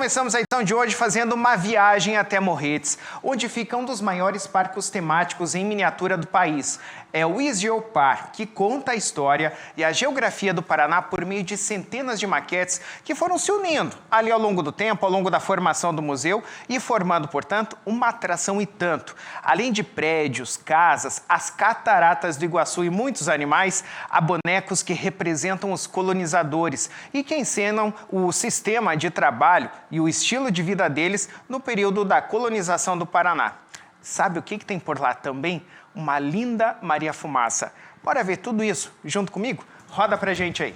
começamos a edição de hoje fazendo uma viagem até Morretes, onde fica um dos maiores parques temáticos em miniatura do país. É o Isgeopar, que conta a história e a geografia do Paraná por meio de centenas de maquetes que foram se unindo ali ao longo do tempo, ao longo da formação do museu e formando, portanto, uma atração e tanto. Além de prédios, casas, as cataratas do Iguaçu e muitos animais, há bonecos que representam os colonizadores e que encenam o sistema de trabalho e o estilo de vida deles no período da colonização do Paraná. Sabe o que tem por lá também? Uma linda Maria Fumaça. Bora ver tudo isso junto comigo? Roda pra gente aí.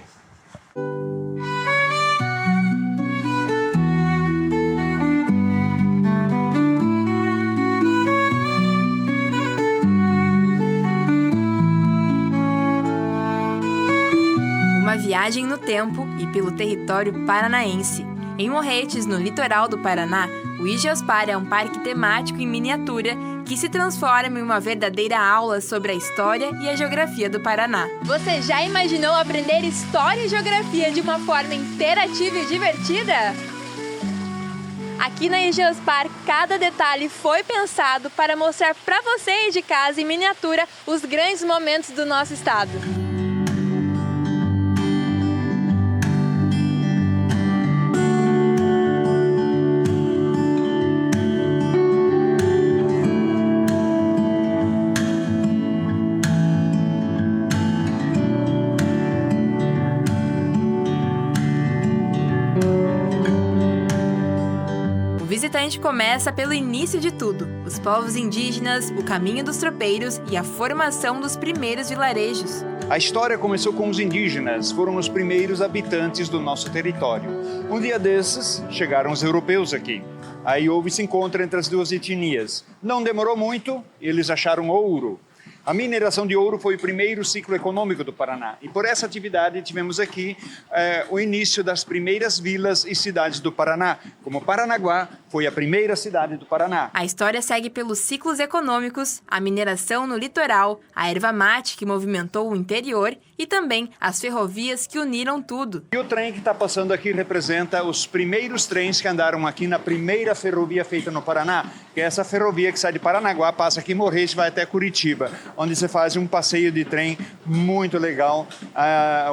Uma viagem no tempo e pelo território paranaense. Em Morretes, no litoral do Paraná, o Isgeopar é um parque temático em miniatura que se transforma em uma verdadeira aula sobre a história e a geografia do Paraná. Você já imaginou aprender história e geografia de uma forma interativa e divertida? Aqui na Isgeopar, cada detalhe foi pensado para mostrar para você de casa em miniatura os grandes momentos do nosso estado. O visitante começa pelo início de tudo, os povos indígenas, o caminho dos tropeiros e a formação dos primeiros vilarejos. A história começou com os indígenas, foram os primeiros habitantes do nosso território. Um dia desses, chegaram os europeus aqui. Aí houve esse encontro entre as duas etnias. Não demorou muito, eles acharam ouro. A mineração de ouro foi o primeiro ciclo econômico do Paraná. E por essa atividade tivemos aqui o início das primeiras vilas e cidades do Paraná, como Paranaguá foi a primeira cidade do Paraná. A história segue pelos ciclos econômicos, a mineração no litoral, a erva mate que movimentou o interior e também as ferrovias que uniram tudo. E o trem que está passando aqui representa os primeiros trens que andaram aqui na primeira ferrovia feita no Paraná, que é essa ferrovia que sai de Paranaguá, passa aqui em Morretes e vai até Curitiba, onde você faz um passeio de trem muito legal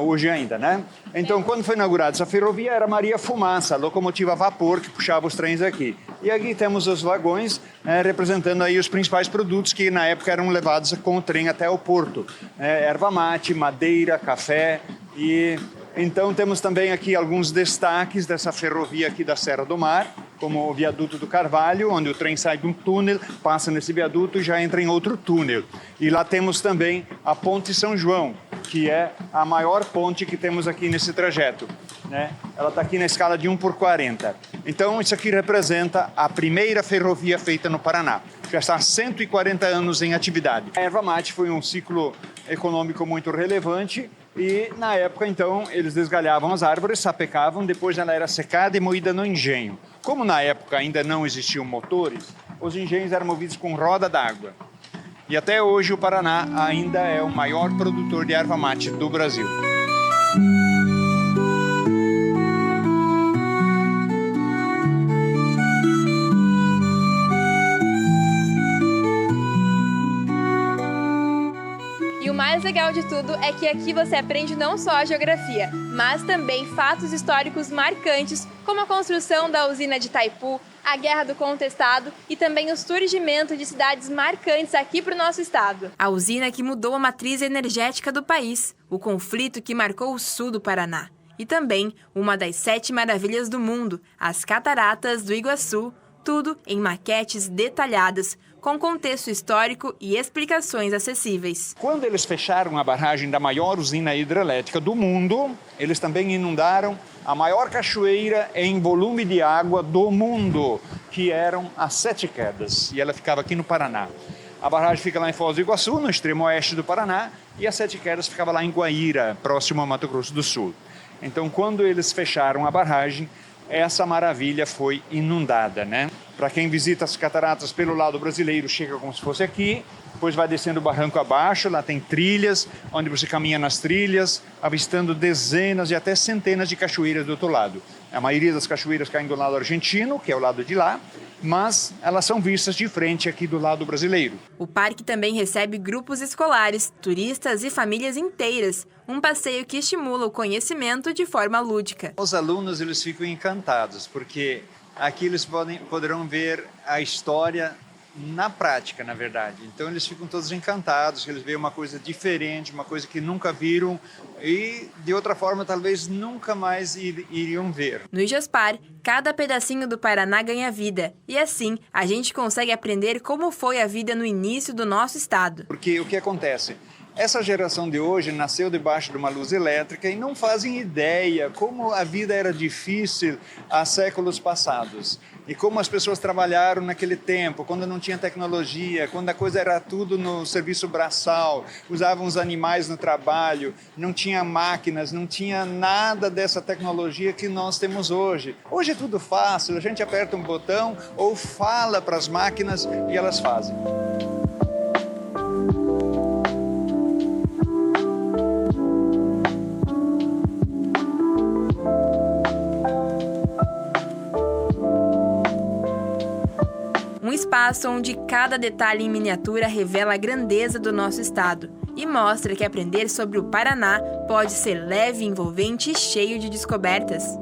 hoje ainda, né? Então, quando foi inaugurada essa ferrovia, era Maria Fumaça, a locomotiva a vapor que puxava os trens aqui. E aqui temos os vagões representando aí os principais produtos que na época eram levados com o trem até o porto. Erva mate, madeira, café e... Então temos também aqui alguns destaques dessa ferrovia aqui da Serra do Mar, como o viaduto do Carvalho, onde o trem sai de um túnel, passa nesse viaduto e já entra em outro túnel. E lá temos também a Ponte São João, que é a maior ponte que temos aqui nesse trajeto, né? Ela está aqui na escala de 1/40. Então isso aqui representa a primeira ferrovia feita no Paraná. Já está há 140 anos em atividade. A erva mate foi um ciclo econômico muito relevante. E, na época, então, eles desgalhavam as árvores, sapecavam, depois ela era secada e moída no engenho. Como, na época, ainda não existiam motores, os engenhos eram movidos com roda d'água. E, até hoje, o Paraná ainda é o maior produtor de erva mate do Brasil. O mais legal de tudo é que aqui você aprende não só a geografia, mas também fatos históricos marcantes, como a construção da usina de Itaipu, a Guerra do Contestado e também o surgimento de cidades marcantes aqui para o nosso estado. A usina que mudou a matriz energética do país, o conflito que marcou o sul do Paraná. E também uma das 7 maravilhas do mundo, as cataratas do Iguaçu, tudo em maquetes detalhadas, com contexto histórico e explicações acessíveis. Quando eles fecharam a barragem da maior usina hidrelétrica do mundo, eles também inundaram a maior cachoeira em volume de água do mundo, que eram as Sete Quedas, e ela ficava aqui no Paraná. A barragem fica lá em Foz do Iguaçu, no extremo oeste do Paraná, e as Sete Quedas ficava lá em Guaíra, próximo a Mato Grosso do Sul. Então, quando eles fecharam a barragem, essa maravilha foi inundada, né? Para quem visita as cataratas pelo lado brasileiro, chega como se fosse aqui, depois vai descendo o barranco abaixo, lá tem trilhas, onde você caminha nas trilhas, avistando dezenas e até centenas de cachoeiras do outro lado. A maioria das cachoeiras caem do lado argentino, que é o lado de lá, mas elas são vistas de frente aqui do lado brasileiro. O parque também recebe grupos escolares, turistas e famílias inteiras, um passeio que estimula o conhecimento de forma lúdica. Os alunos eles ficam encantados, porque aqui eles poderão ver a história na prática, na verdade. Então eles ficam todos encantados, eles veem uma coisa diferente, uma coisa que nunca viram e de outra forma talvez nunca mais iriam ver. No IJASPAR, cada pedacinho do Paraná ganha vida e assim a gente consegue aprender como foi a vida no início do nosso estado. Porque o que acontece? Essa geração de hoje nasceu debaixo de uma luz elétrica e não fazem ideia como a vida era difícil há séculos passados. E como as pessoas trabalharam naquele tempo, quando não tinha tecnologia, quando a coisa era tudo no serviço braçal, usavam os animais no trabalho, não tinha máquinas, não tinha nada dessa tecnologia que nós temos hoje. Hoje é tudo fácil, a gente aperta um botão ou fala para as máquinas e elas fazem. Um espaço onde cada detalhe em miniatura revela a grandeza do nosso estado e mostra que aprender sobre o Paraná pode ser leve, envolvente e cheio de descobertas.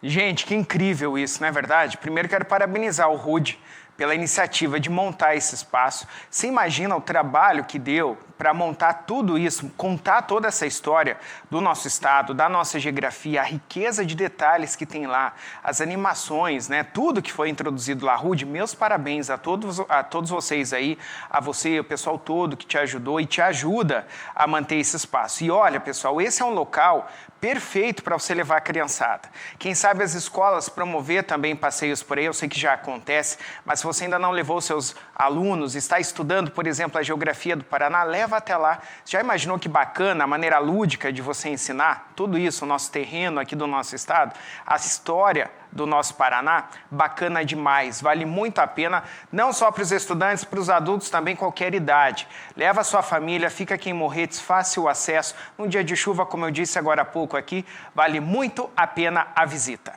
Gente, que incrível isso, não é verdade? Primeiro quero parabenizar o Rude pela iniciativa de montar esse espaço. Você imagina o trabalho que deu para montar tudo isso, contar toda essa história do nosso estado, da nossa geografia, a riqueza de detalhes que tem lá, as animações, né? Tudo que foi introduzido lá. Rude, meus parabéns a todos vocês aí, a você, o pessoal todo que te ajudou e te ajuda a manter esse espaço. E olha, pessoal, esse é um local perfeito para você levar a criançada. Quem sabe as escolas promover também passeios por aí, eu sei que já acontece, mas se você ainda não levou seus alunos, está estudando, por exemplo, a geografia do Paraná, leva até lá. Já imaginou que bacana a maneira lúdica de você ensinar tudo isso, o nosso terreno aqui do nosso estado, a história do nosso Paraná? Bacana demais, vale muito a pena, não só para os estudantes, para os adultos também, qualquer idade. Leva a sua família, fica aqui em Morretes, fácil acesso, num dia de chuva, como eu disse agora há pouco aqui, vale muito a pena a visita.